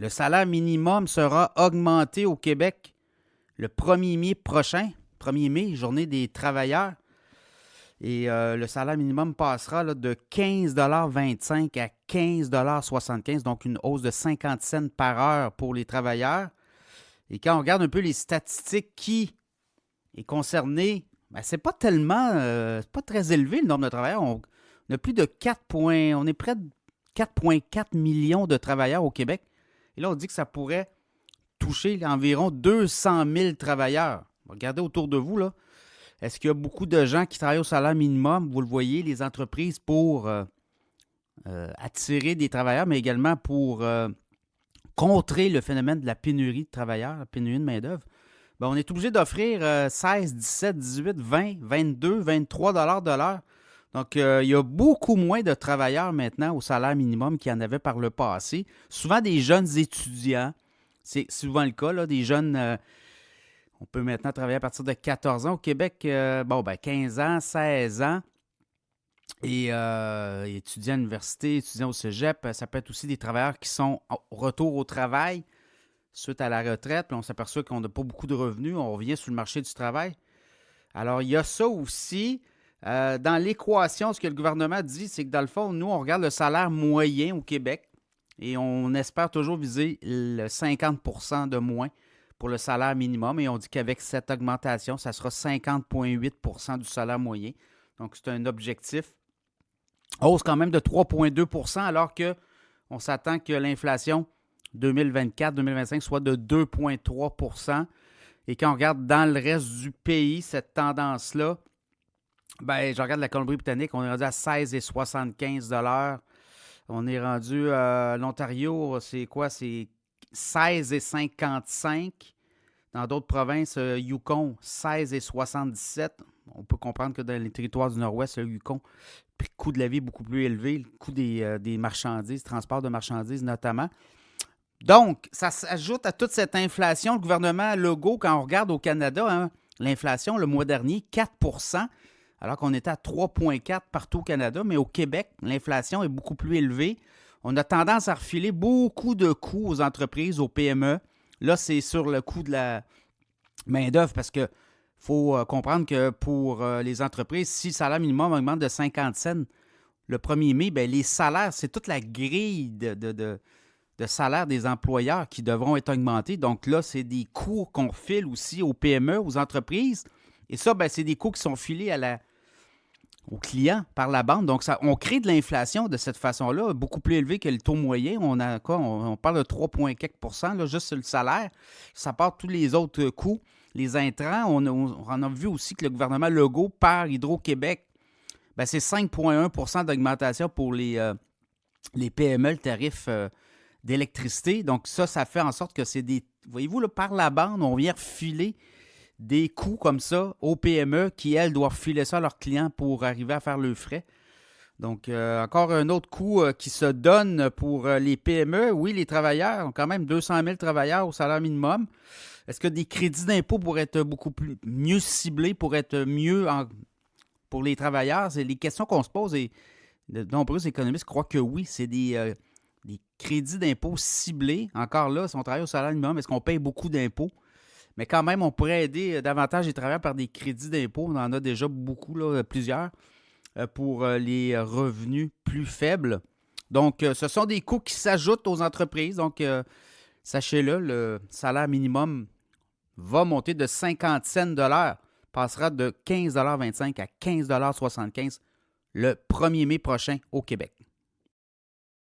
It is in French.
Le salaire minimum sera augmenté au Québec le 1er mai prochain. 1er mai, journée des travailleurs. Et le salaire minimum passera là, de 15,25 à 15,75 donc une hausse de 50 cents par heure pour les travailleurs. Et quand on regarde un peu les statistiques qui est concerné, ben, c'est pas tellement, c'est pas très élevé le nombre de travailleurs. On a plus de 4 on est près de 4,4 millions de travailleurs au Québec. Et là, on dit que ça pourrait toucher environ 200 000 travailleurs. Regardez autour de vous, là. Est-ce qu'il y a beaucoup de gens qui travaillent au salaire minimum? Vous le voyez, les entreprises pour attirer des travailleurs, mais également pour contrer le phénomène de la pénurie de travailleurs, la pénurie de main-d'œuvre. Ben, on est obligé d'offrir 16, 17, 18, 20, 22, 23 $ de l'heure. Donc, il y a beaucoup moins de travailleurs maintenant au salaire minimum qu'il y en avait par le passé. Souvent des jeunes étudiants, c'est souvent le cas, là, des jeunes, on peut maintenant travailler à partir de 14 ans. Au Québec, 15 ans, 16 ans. Et étudiants à l'université, étudiants au cégep, ça peut être aussi des travailleurs qui sont au retour au travail suite à la retraite, puis on s'aperçoit qu'on n'a pas beaucoup de revenus, on revient sur le marché du travail. Alors, il y a ça aussi. Dans l'équation, ce que le gouvernement dit, c'est que dans le fond, nous, on regarde le salaire moyen au Québec et on espère toujours viser le 50 % de moins pour le salaire minimum. Et on dit qu'avec cette augmentation, ça sera 50,8 % du salaire moyen. Donc, c'est un objectif. Hausse quand même de 3,2 % alors qu'on s'attend que l'inflation 2024-2025 soit de 2,3 %. Et quand on regarde dans le reste du pays, cette tendance-là, ben, je regarde la Colombie-Britannique, on est rendu à 16,75 $. On est rendu à l'Ontario, c'est quoi? C'est 16,55 $. Dans d'autres provinces, Yukon, 16,77 $. On peut comprendre que dans les territoires du Nord-Ouest, le Yukon, le coût de la vie est beaucoup plus élevé, le coût des marchandises, transport de marchandises notamment. Donc, ça s'ajoute à toute cette inflation. Le gouvernement Legault, quand on regarde au Canada, hein, l'inflation le mois dernier, 4 % alors qu'on était à 3,4 % partout au Canada. Mais au Québec, l'inflation est beaucoup plus élevée. On a tendance à refiler beaucoup de coûts aux entreprises, aux PME. Là, c'est sur le coût de la main-d'œuvre parce que faut comprendre que pour les entreprises, si le salaire minimum augmente de 50 cents le 1er mai, bien, les salaires, c'est toute la grille de salaire des employeurs qui devront être augmentés. Donc là, c'est des coûts qu'on file aussi aux PME, aux entreprises. Et ça, bien, c'est des coûts qui sont filés aux clients par la banque. Donc, on crée de l'inflation de cette façon-là, beaucoup plus élevée que le taux moyen. On a quoi? On parle de 3,4 % là, juste sur le salaire. Ça part tous les autres coûts. Les intrants, on a vu aussi que le gouvernement Legault, par Hydro-Québec, ben, c'est 5,1 % d'augmentation pour les PME, le tarif d'électricité. Donc, ça fait en sorte que c'est des... Voyez-vous, là, par la bande, on vient refiler des coûts comme ça aux PME qui, elles, doivent filer ça à leurs clients pour arriver à faire leurs frais. Donc, encore un autre coût qui se donne pour les PME. Oui, les travailleurs ont quand même 200 000 travailleurs au salaire minimum. Est-ce que des crédits d'impôt pourraient être mieux ciblés, pour être mieux pour les travailleurs? C'est les questions qu'on se pose et de nombreux économistes croient que oui, c'est des crédits d'impôt ciblés. Encore là, si on travaille au salaire minimum, est-ce qu'on paye beaucoup d'impôts? Mais quand même, on pourrait aider davantage les travailleurs par des crédits d'impôt. On en a déjà beaucoup, là, plusieurs, pour les revenus plus faibles. Donc, ce sont des coûts qui s'ajoutent aux entreprises. Donc, sachez-le, le salaire minimum va monter de 50 cents de l'heure, passera de 15,25 $ à 15,75 $ le 1er mai prochain au Québec.